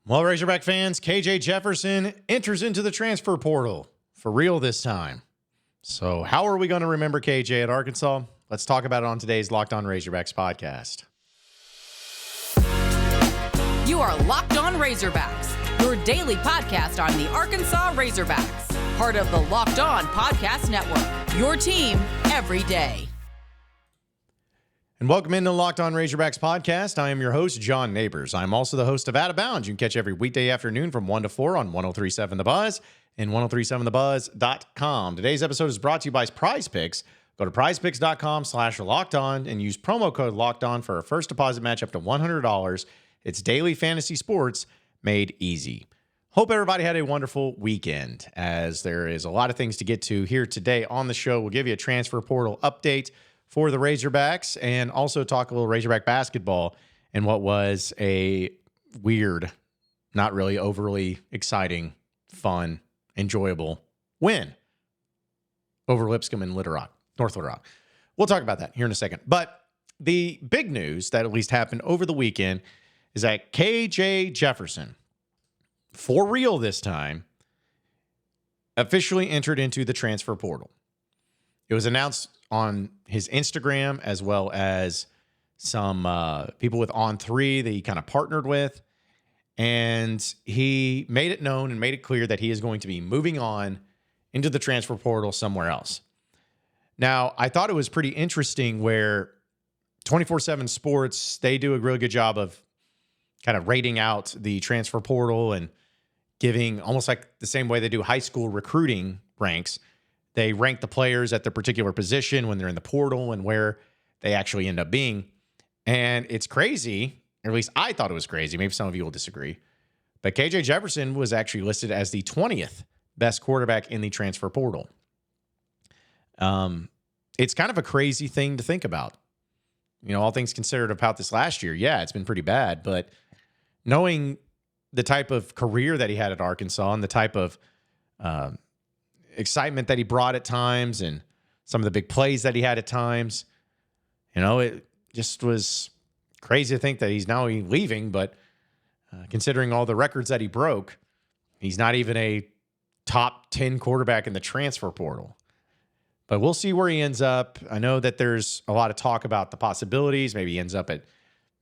Well, Razorback fans, KJ Jefferson enters into the transfer portal for real this time. So how are we going to remember KJ at Arkansas? Let's talk about it on today's Locked On Razorbacks podcast. You are Locked On Razorbacks, your daily podcast on the Arkansas Razorbacks, part of the Locked On Podcast Network, your team every day. And welcome into the Locked On Razorbacks podcast. I am your host, John Nabors. I'm also the host of Out of Bounds. You can catch every weekday afternoon from 1 to 4 on 103.7 The Buzz and 103.7thebuzz.com. Today's episode is brought to you by Prize Picks. Go to prizepicks.com/lockedon and use promo code LOCKEDON for a first deposit match up to $100. It's daily fantasy sports made easy. Hope everybody had a wonderful weekend, as there is a lot of things to get to here today on the show. We'll give you a transfer portal update for the Razorbacks and also talk a little Razorback basketball and what was a weird, not really overly exciting, fun, enjoyable win over Lipscomb and North Little Rock. We'll talk about that here in a second. But the big news that at least happened over the weekend is that KJ Jefferson, for real this time, officially entered into the transfer portal. It was announced on his Instagram, as well as some people with On3 that he kind of partnered with. And he made it known and made it clear that he is going to be moving on into the transfer portal somewhere else. Now, I thought it was pretty interesting where 24/7 Sports, they do a really good job of kind of rating out the transfer portal and giving almost like the same way they do high school recruiting ranks. They rank the players at their particular position when they're in the portal and where they actually end up being. And it's crazy, or at least I thought it was crazy. Maybe some of you will disagree. But KJ Jefferson was actually listed as the 20th best quarterback in the transfer portal. It's kind of a crazy thing to think about. You know, all things considered about this last year, yeah, it's been pretty bad. But knowing the type of career that he had at Arkansas and the type of excitement that he brought at times and some of the big plays that he had at times, you know, it just was crazy to think that he's now leaving. But considering all the records that he broke, he's not even a top 10 quarterback in the transfer portal. But we'll see where he ends up. I know that there's a lot of talk about the possibilities. Maybe he ends up at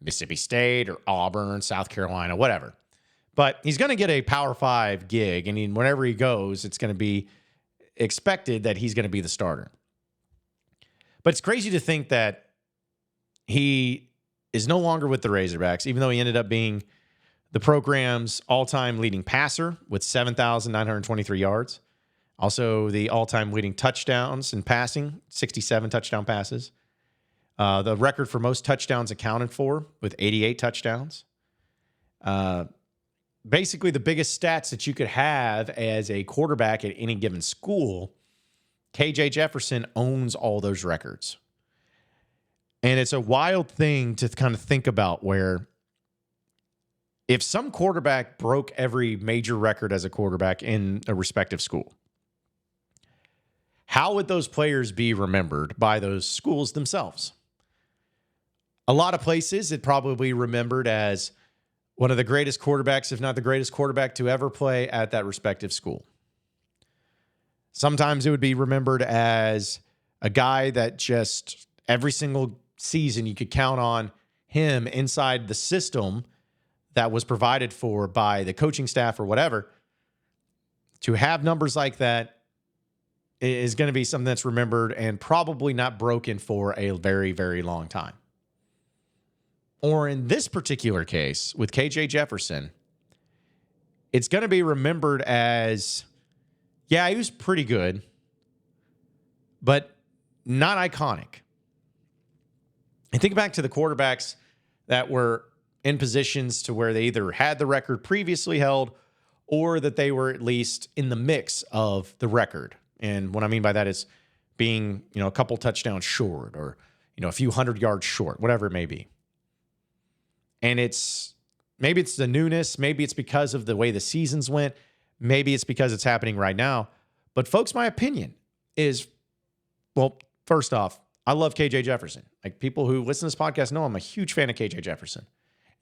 Mississippi State or Auburn, South Carolina, whatever. But he's going to get a Power 5 gig, and whenever he goes, it's going to be expected that he's going to be the starter. But it's crazy to think that he is no longer with the Razorbacks, even though he ended up being the program's all-time leading passer with 7,923 yards. Also, the all-time leading touchdowns in passing, 67 touchdown passes. The record for most touchdowns accounted for with 88 touchdowns. Basically, the biggest stats that you could have as a quarterback at any given school, KJ Jefferson owns all those records. And it's a wild thing to kind of think about, where if some quarterback broke every major record as a quarterback in a respective school, how would those players be remembered by those schools themselves? A lot of places, it probably remembered as one of the greatest quarterbacks, if not the greatest quarterback to ever play at that respective school. Sometimes it would be remembered as a guy that just every single season you could count on him inside the system that was provided for by the coaching staff or whatever. To have numbers like that is going to be something that's remembered and probably not broken for a very, very long time. Or in this particular case with KJ Jefferson, it's going to be remembered as, yeah, he was pretty good, but not iconic. And think back to the quarterbacks that were in positions to where they either had the record previously held or that they were at least in the mix of the record. And what I mean by that is being, a couple touchdowns short or, a few 100 yards short, whatever it may be. And maybe it's the newness. Maybe it's because of the way the seasons went. Maybe it's because it's happening right now. But folks, my opinion is, well, first off, I love KJ Jefferson. Like, people who listen to this podcast know I'm a huge fan of KJ Jefferson.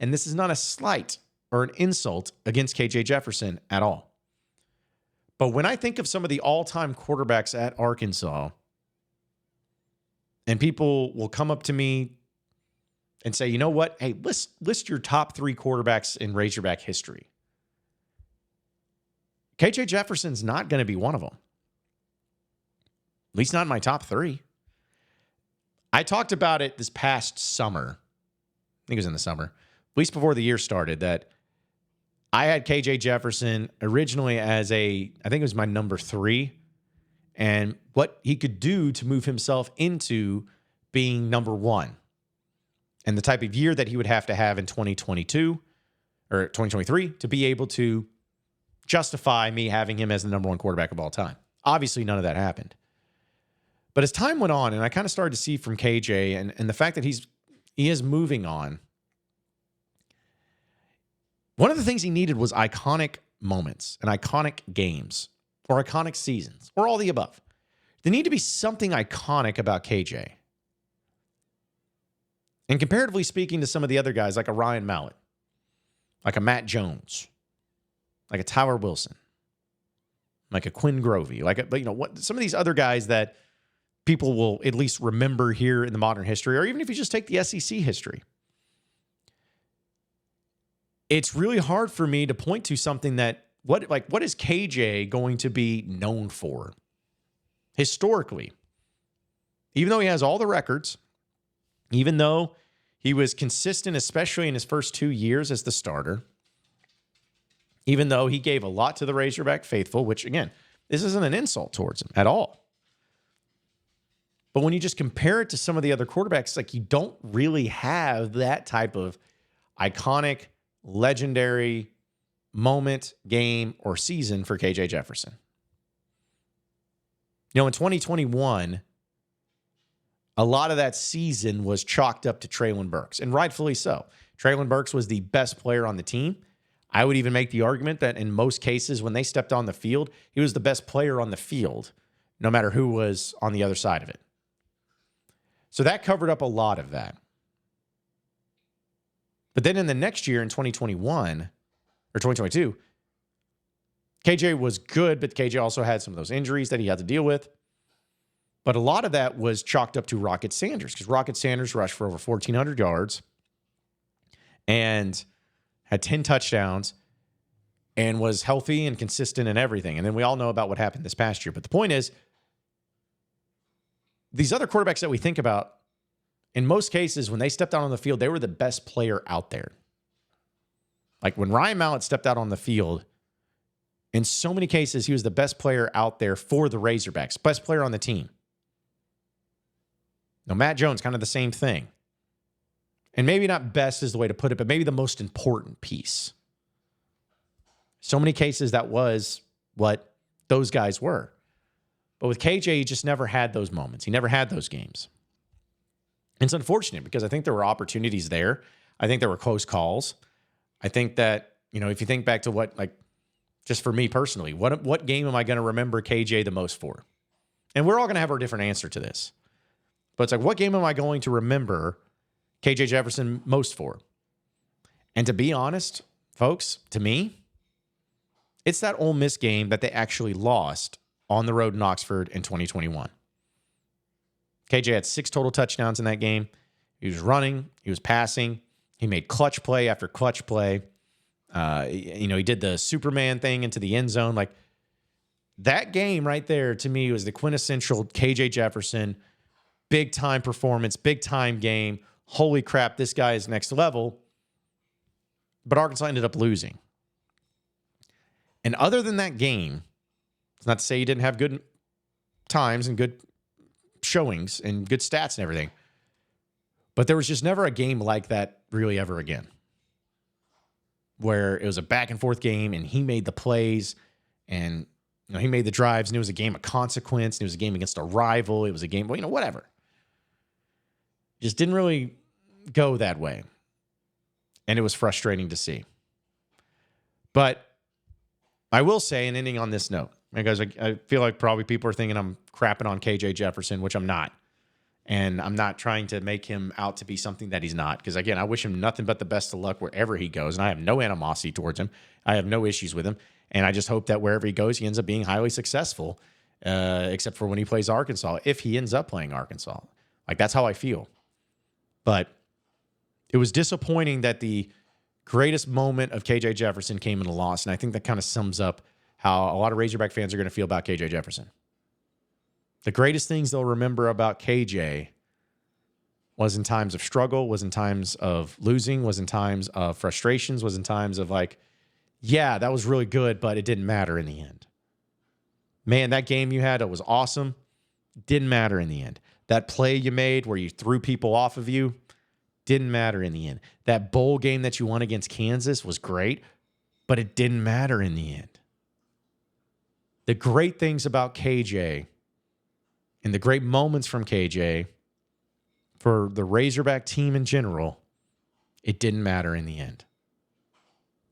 And this is not a slight or an insult against KJ Jefferson at all. But when I think of some of the all-time quarterbacks at Arkansas, and people will come up to me and say, you know what? Hey, list your top 3 quarterbacks in Razorback history. KJ Jefferson's not going to be one of them. At least not in my top 3. I talked about it this past summer. I think it was in the summer, at least before the year started, that I had KJ Jefferson originally as I think it was my number 3, and what he could do to move himself into being number 1 and the type of year that he would have to have in 2022 or 2023 to be able to justify me having him as the number 1 quarterback of all time. Obviously, none of that happened. But as time went on, and I kind of started to see from KJ and the fact that he is moving on, one of the things he needed was iconic moments and iconic games or iconic seasons or all the above. There need to be something iconic about KJ. And comparatively speaking to some of the other guys like a Ryan Mallett, like a Matt Jones, like a Tyler Wilson, like a Quinn Grovey, some of these other guys that people will at least remember here in the modern history, or even if you just take the SEC history. It's really hard for me to point to something that, what is KJ going to be known for historically? Even though he has all the records, even though he was consistent, especially in his first 2 years as the starter, even though he gave a lot to the Razorback faithful, which, again, this isn't an insult towards him at all. But when you just compare it to some of the other quarterbacks, like, you don't really have that type of iconic, legendary moment, game, or season for KJ Jefferson. In 2021, a lot of that season was chalked up to Treylon Burks, and rightfully so. Treylon Burks was the best player on the team. I would even make the argument that in most cases when they stepped on the field, he was the best player on the field, no matter who was on the other side of it. So that covered up a lot of that. But then in the next year, in 2021 or 2022, KJ was good, but KJ also had some of those injuries that he had to deal with. But a lot of that was chalked up to Rocket Sanders, because Rocket Sanders rushed for over 1,400 yards and had 10 touchdowns and was healthy and consistent and everything. And then we all know about what happened this past year. But the point is, these other quarterbacks that we think about, in most cases, when they stepped out on the field, they were the best player out there. Like when Ryan Mallett stepped out on the field, in so many cases, he was the best player out there for the Razorbacks, best player on the team. Now, Matt Jones, kind of the same thing. And maybe not best is the way to put it, but maybe the most important piece. So many cases, that was what those guys were. But with KJ, he just never had those moments. He never had those games. And it's unfortunate because I think there were opportunities there. I think there were close calls. I think that, if you think back to what, just for me personally, what game am I going to remember KJ the most for? And we're all going to have our different answer to this. But it's what game am I going to remember KJ Jefferson most for? And to be honest, folks, to me, it's that Ole Miss game that they actually lost on the road in Oxford in 2021. KJ had 6 total touchdowns in that game. He was running. He was passing. He made clutch play after clutch play. He did the Superman thing into the end zone. That game right there, to me, was the quintessential KJ Jefferson, big-time performance, big-time game. Holy crap, this guy is next level. But Arkansas ended up losing. And other than that game, it's not to say he didn't have good times and good showings and good stats and everything, but there was just never a game like that really ever again, where it was a back and forth game and he made the plays and he made the drives and it was a game of consequence and it was a game against a rival. It was a game, whatever. Just didn't really go that way. And it was frustrating to see. But I will say, and ending on this note, because I feel like probably people are thinking I'm crapping on KJ Jefferson, which I'm not. And I'm not trying to make him out to be something that he's not. Because, again, I wish him nothing but the best of luck wherever he goes. And I have no animosity towards him. I have no issues with him. And I just hope that wherever he goes, he ends up being highly successful, except for when he plays Arkansas, if he ends up playing Arkansas. Like, that's how I feel. But it was disappointing that the greatest moment of KJ Jefferson came in a loss. And I think that kind of sums up how a lot of Razorback fans are going to feel about KJ Jefferson. The greatest things they'll remember about KJ was in times of struggle, was in times of losing, was in times of frustrations, was in times of like, yeah, that was really good, but it didn't matter in the end. Man, that game you had, it was awesome. Didn't matter in the end. That play you made where you threw people off of you, didn't matter in the end. That bowl game that you won against Kansas was great, but it didn't matter in the end. The great things about KJ and the great moments from KJ for the Razorback team in general, it didn't matter in the end.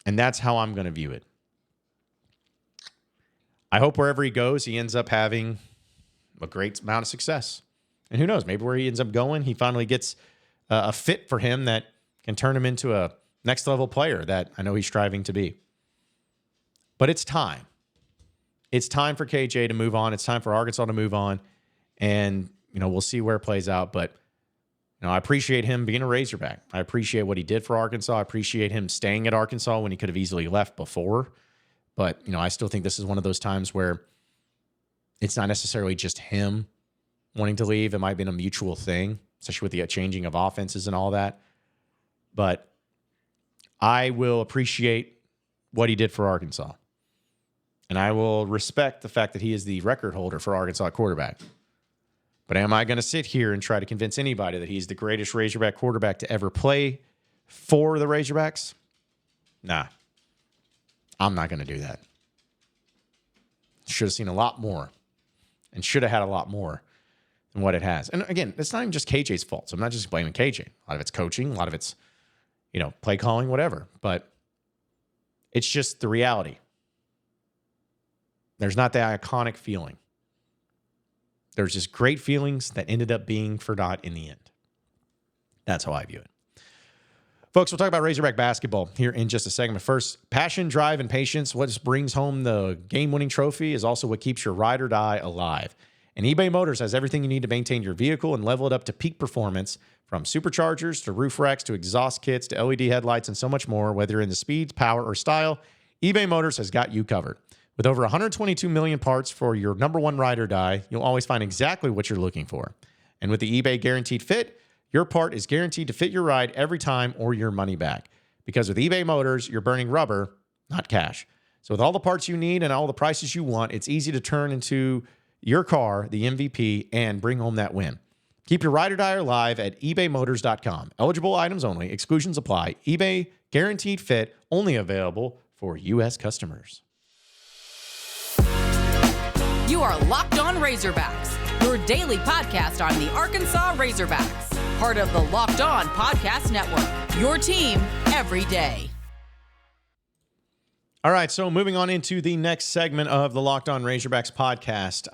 And that's how I'm going to view it. I hope wherever he goes, he ends up having a great amount of success. And who knows, maybe where he ends up going, he finally gets a fit for him that can turn him into a next level player that I know he's striving to be. But it's time. It's time for KJ to move on. It's time for Arkansas to move on. And, we'll see where it plays out. But, I appreciate him being a Razorback. I appreciate what he did for Arkansas. I appreciate him staying at Arkansas when he could have easily left before. But, I still think this is one of those times where it's not necessarily just him wanting to leave. It might have been a mutual thing, especially with the changing of offenses and all that. But I will appreciate what he did for Arkansas. And I will respect the fact that he is the record holder for Arkansas quarterback. But am I going to sit here and try to convince anybody that he's the greatest Razorback quarterback to ever play for the Razorbacks? Nah. I'm not going to do that. Should have seen a lot more and should have had a lot more than what it has. And again, it's not even just KJ's fault. So I'm not just blaming KJ. A lot of it's coaching. A lot of it's, play calling, whatever. But it's just the reality. There's not that iconic feeling. There's just great feelings that ended up being for naught in the end. That's how I view it. Folks, we'll talk about Razorback basketball here in just a second. But first, passion, drive, and patience. What brings home the game-winning trophy is also what keeps your ride or die alive. And eBay Motors has everything you need to maintain your vehicle and level it up to peak performance, from superchargers to roof racks to exhaust kits to LED headlights and so much more. Whether you're in the speed, power, or style, eBay Motors has got you covered. With over 122 million parts for your number one ride or die, you'll always find exactly what you're looking for. And with the eBay Guaranteed Fit, your part is guaranteed to fit your ride every time or your money back. Because with eBay Motors, you're burning rubber, not cash. So with all the parts you need and all the prices you want, it's easy to turn into your car the MVP and bring home that win. Keep your ride or die alive at ebaymotors.com. Eligible items only. Exclusions apply. eBay Guaranteed Fit, only available for U.S. customers. You are Locked On Razorbacks, your daily podcast on the Arkansas Razorbacks, part of the Locked On Podcast Network, your team every day. All right, so moving on into the next segment of the Locked On Razorbacks podcast.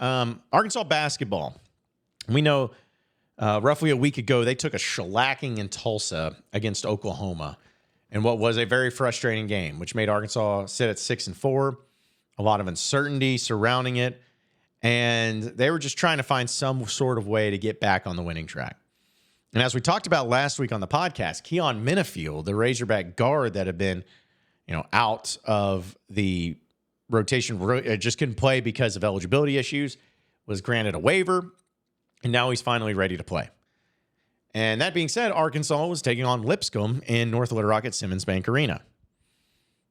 Arkansas basketball. We know roughly a week ago, they took a shellacking in Tulsa against Oklahoma in what was a very frustrating game, which made Arkansas sit at 6-4, a lot of uncertainty surrounding it. And they were just trying to find some sort of way to get back on the winning track. And as we talked about last week on the podcast, Keon Minifield, the Razorback guard that had been, out of the rotation, just couldn't play because of eligibility issues, was granted a waiver, and now he's finally ready to play. And that being said, Arkansas was taking on Lipscomb in North Little Rock at Simmons Bank Arena.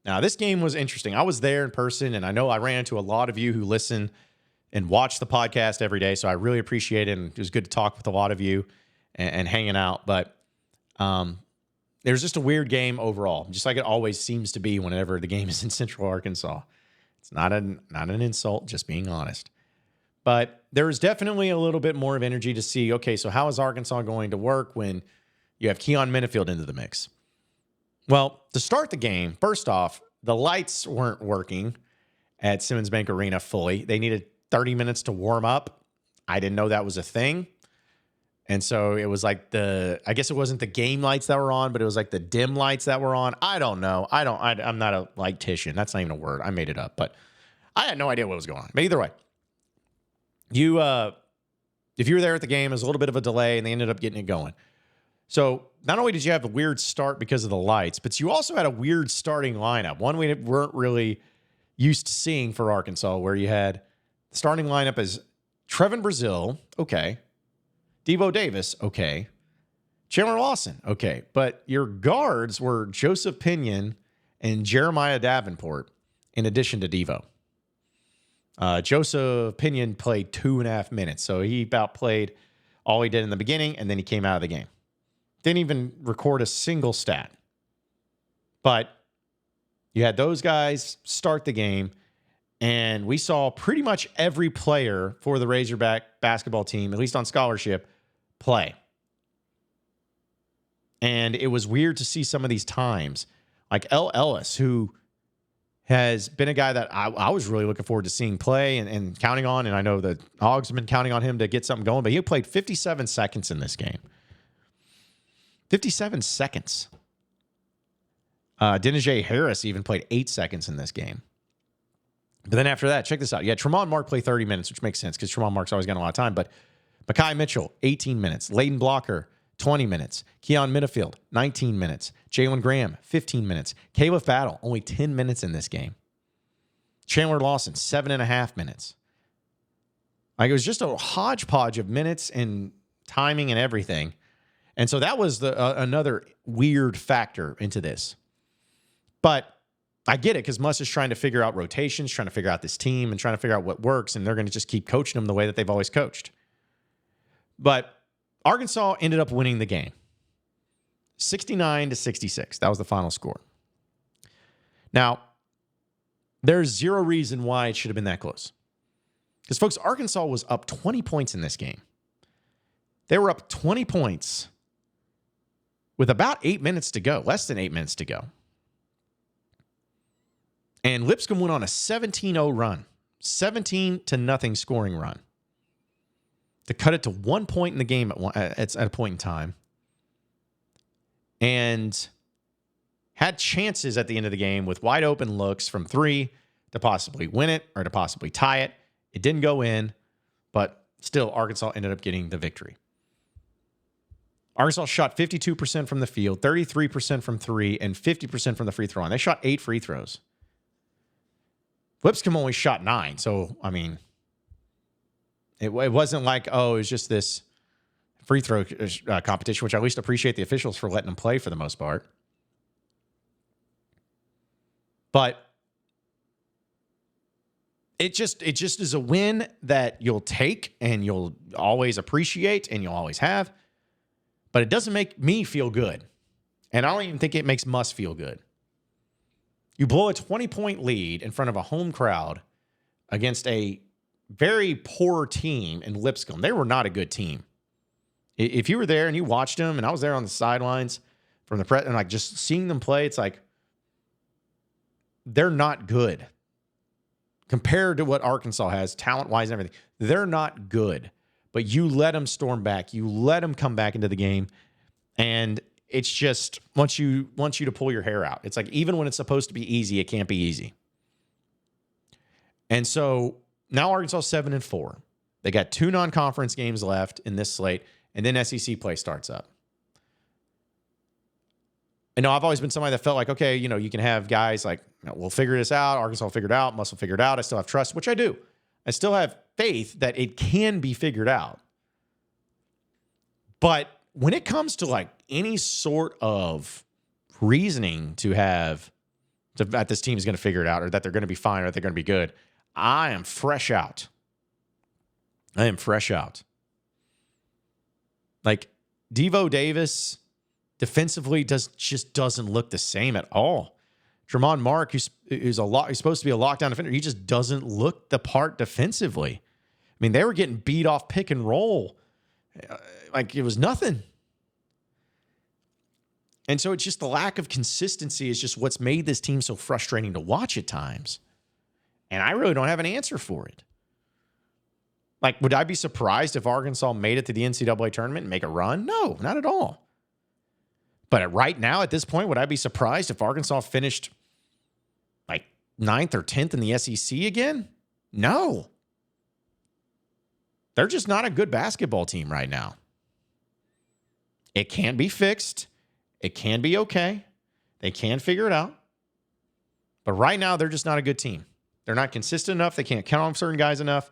Now, this game was interesting. I was there in person, and I know I ran into a lot of you who listen and watch the podcast every day, so I really appreciate it, and it was good to talk with a lot of you and hanging out. But there's just a weird game overall, just like it always seems to be whenever the game is in Central Arkansas. It's not an insult, just being honest. But there is definitely a little bit more of energy to see, okay, so how is Arkansas going to work when you have Keon Minifield into the mix? Well, to start the game, first off, the lights weren't working at Simmons Bank Arena fully. They needed 30 minutes to warm up. I didn't know that was a thing. And so it was like I guess it wasn't the game lights that were on, but it was like the dim lights that were on. I don't know. I'm not a lightician. That's not even a word. I made it up, but I had no idea what was going on. But either way, if you were there at the game, it was a little bit of a delay and they ended up getting it going. So not only did you have a weird start because of the lights, but you also had a weird starting lineup. One we weren't really used to seeing for Arkansas, where you had the starting lineup as Trevin Brazile, okay. Devo Davis, okay. Chandler Lawson, okay. But your guards were Joseph Pittman and Jeremiah Davenport, in addition to Devo. Joseph Pittman played 2.5 minutes, so he about played all he did in the beginning, and then he came out of the game. Didn't even record a single stat. But you had those guys start the game, and we saw pretty much every player for the Razorback basketball team, at least on scholarship, play. And it was weird to see some of these times. Like L. Ellis, who has been a guy that I was really looking forward to seeing play and counting on, and I know the Hogs have been counting on him to get something going, but he played 57 seconds in this game. 57 seconds. Denijay Harris even played 8 seconds in this game. But then after that, check this out. Yeah, Tremont Mark played 30 minutes, which makes sense because Tremont Mark's always got a lot of time. But Mekhi Mitchell, 18 minutes. Layden Blocker, 20 minutes. Keon Minifield, 19 minutes. Jalen Graham, 15 minutes. Caleb Battle, only 10 minutes in this game. Chandler Lawson, 7.5 minutes. Like, it was just a hodgepodge of minutes and timing and everything. And so that was another weird factor into this. But I get it because Muss is trying to figure out rotations, trying to figure out this team, and trying to figure out what works, and they're going to just keep coaching them the way that they've always coached. But Arkansas ended up winning the game, 69-66. That was the final score. Now, there's zero reason why it should have been that close. Because, folks, Arkansas was up 20 points in this game. They were up 20 points with about 8 minutes to go, less than 8 minutes to go. And Lipscomb went on a 17-0 run, 17-0 scoring run to cut it to 1 point in the game at a point in time. And had chances at the end of the game with wide open looks from 3 to possibly win it or to possibly tie it. It didn't go in, but still Arkansas ended up getting the victory. Arkansas shot 52% from the field, 33% from 3, and 50% from the free throw line. They shot 8 free throws. Lipscomb only shot 9. So, I mean, it wasn't like, oh, it was just this free throw competition, which I at least appreciate the officials for letting them play for the most part. But it just is a win that you'll take and you'll always appreciate and you'll always have. But it doesn't make me feel good. And I don't even think it makes Muss feel good. You blow a 20-point lead in front of a home crowd against a very poor team in Lipscomb. They were not a good team. If you were there and you watched them, and I was there on the sidelines from the press, and like just seeing them play, it's like they're not good compared to what Arkansas has talent-wise and everything. They're not good. But you let them storm back. You let them come back into the game, and it's just wants you to pull your hair out. It's like even when it's supposed to be easy, it can't be easy. And so now Arkansas 7-4. They got 2 non-conference games left in this slate, and then SEC play starts up. And no, I've always been somebody that felt like, okay, you can have guys like, we'll figure this out. Arkansas will figure it out. Muss will figure it out. I still have trust, which I do. I still have faith that it can be figured out. But when it comes to like any sort of reasoning that this team is going to figure it out or that they're going to be fine or that they're going to be good, I am fresh out. Like Devo Davis defensively just doesn't look the same at all. Tremont Mark, who's supposed to be a lockdown defender, he just doesn't look the part defensively. I mean, they were getting beat off pick and roll like it was nothing. And so it's just the lack of consistency is just what's made this team so frustrating to watch at times. And I really don't have an answer for it. Like, would I be surprised if Arkansas made it to the NCAA tournament and make a run? No, not at all. But right now, at this point, would I be surprised if Arkansas finished like 9th or 10th in the SEC again? No. They're just not a good basketball team right now. It can be fixed. It can be okay. They can figure it out. But right now, they're just not a good team. They're not consistent enough. They can't count on certain guys enough.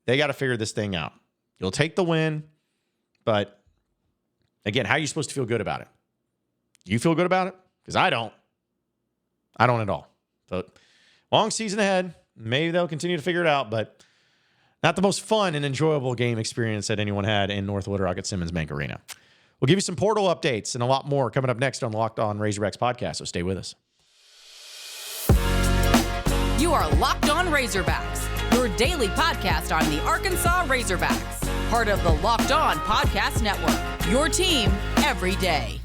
They got to figure this thing out. You'll take the win. But again, how are you supposed to feel good about it? Do you feel good about it? Because I don't. I don't at all. So long season ahead. Maybe they'll continue to figure it out, but not the most fun and enjoyable game experience that anyone had in North Little Rock at Simmons Bank Arena. We'll give you some portal updates and a lot more coming up next on the Locked On Razorbacks podcast, so stay with us. You are Locked On Razorbacks, your daily podcast on the Arkansas Razorbacks, part of the Locked On Podcast Network, your team every day.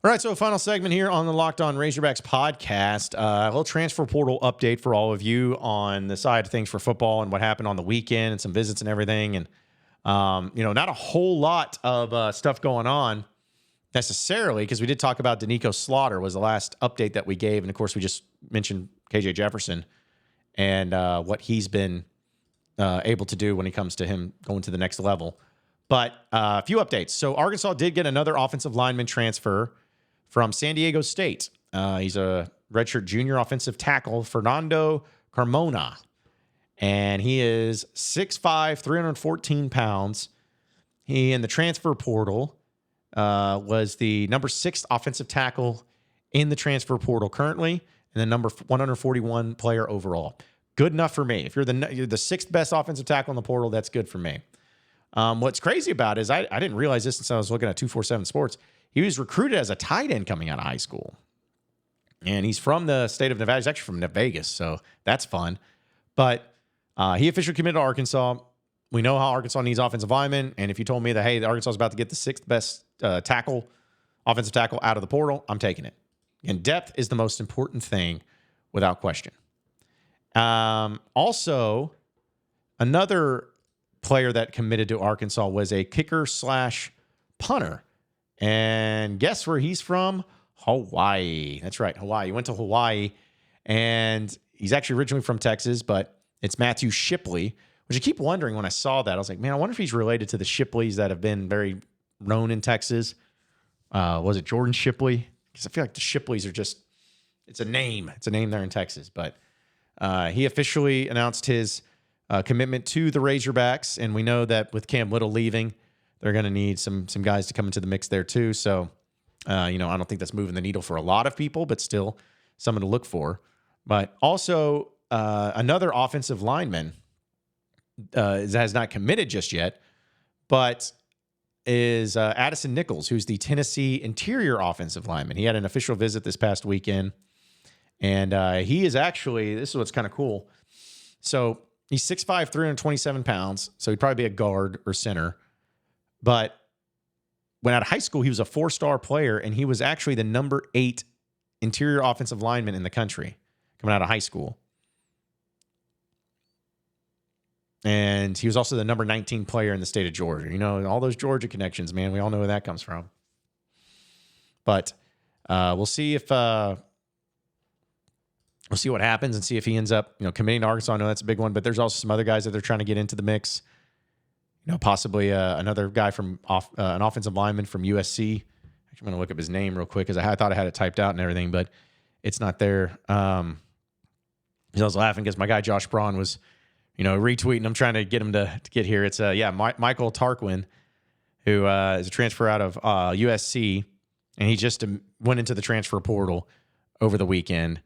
All right, so final segment here on the Locked On Razorbacks podcast. A little transfer portal update for all of you on the side of things for football and what happened on the weekend and some visits and everything. And, not a whole lot of stuff going on necessarily, because we did talk about Danico Slaughter was the last update that we gave. And, of course, we just mentioned KJ Jefferson and what he's been able to do when it comes to him going to the next level. But a few updates. So Arkansas did get another offensive lineman transfer from San Diego State. He's a redshirt junior offensive tackle, Fernando Carmona. And he is 6'5", 314 pounds. He, in the transfer portal, was the number 6 offensive tackle in the transfer portal currently, and the number 141 player overall. Good enough for me. If you're the 6th best offensive tackle in the portal, that's good for me. What's crazy about it is I didn't realize this since I was looking at 247 Sports. He was recruited as a tight end coming out of high school. And he's from the state of Nevada. He's actually from Vegas, so that's fun. But he officially committed to Arkansas. We know how Arkansas needs offensive linemen. And if you told me that, hey, Arkansas is about to get the 6th best offensive tackle out of the portal, I'm taking it. And depth is the most important thing without question. Also, another player that committed to Arkansas was a kicker/punter. And guess where he's from? Hawaii. That's right, Hawaii. He went to Hawaii, and he's actually originally from Texas, but it's Matthew Shipley, which I keep wondering when I saw that. I was like, man, I wonder if he's related to the Shipleys that have been very known in Texas. Was it Jordan Shipley? Because I feel like the Shipleys are just, it's a name. It's a name there in Texas. But he officially announced his commitment to the Razorbacks, and we know that with Cam Little leaving, they're going to need some guys to come into the mix there too. So, I don't think that's moving the needle for a lot of people, but still someone to look for. But also another offensive lineman has not committed just yet, but is Addison Nichols, who's the Tennessee interior offensive lineman. He had an official visit this past weekend, and he is actually, this is what's kind of cool. So he's 6'5", 327 pounds, so he'd probably be a guard or center. But when out of high school, he was a 4-star player, and he was actually the number 8 interior offensive lineman in the country coming out of high school. And he was also the number 19 player in the state of Georgia. All those Georgia connections, man. We all know where that comes from. But we'll see if we'll see what happens and see if he ends up, committing to Arkansas. I know that's a big one, but there's also some other guys that they're trying to get into the mix. Possibly another guy from an offensive lineman from USC. Actually, I'm going to look up his name real quick because I thought I had it typed out and everything, but it's not there. I was laughing because my guy Josh Braun was, retweeting. I'm trying to get him to get here. It's Michael Tarquin, who is a transfer out of USC, and he just went into the transfer portal over the weekend.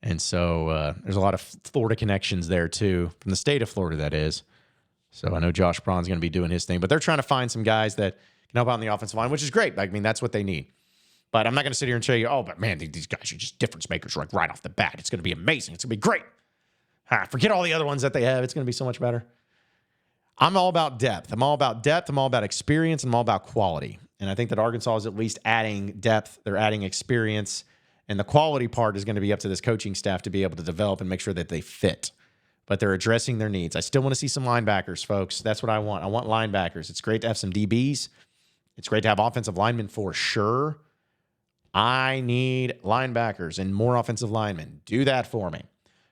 And so there's a lot of Florida connections there too, from the state of Florida, that is. So I know Josh Braun's going to be doing his thing, but they're trying to find some guys that can help out on the offensive line, which is great. That's what they need. But I'm not going to sit here and tell you, oh, but man, these guys are just difference makers right off the bat. It's going to be amazing. It's going to be great. Forget all the other ones that they have. It's going to be so much better. I'm all about depth. I'm all about experience. I'm all about quality. And I think that Arkansas is at least adding depth. They're adding experience. And the quality part is going to be up to this coaching staff to be able to develop and make sure that they fit. but they're addressing their needs. I still want to see some linebackers, folks. That's what I want. I want linebackers. It's great to have some DBs. It's great to have offensive linemen for sure. I need linebackers and more offensive linemen. Do that for me.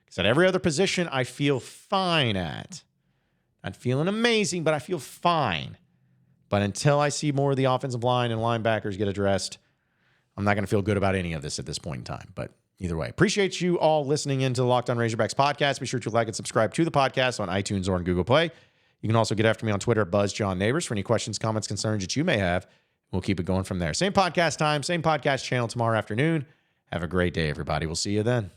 Because at every other position, I feel fine at. Not feeling amazing, but I feel fine. But until I see more of the offensive line and linebackers get addressed, I'm not going to feel good about any of this at this point in time. But either way, appreciate you all listening into the Locked On Razorbacks podcast. Be sure to like and subscribe to the podcast on iTunes or on Google Play. You can also get after me on Twitter at BuzzJohnNabors for any questions, comments, concerns that you may have. We'll keep it going from there. Same podcast time, same podcast channel tomorrow afternoon. Have a great day, everybody. We'll see you then.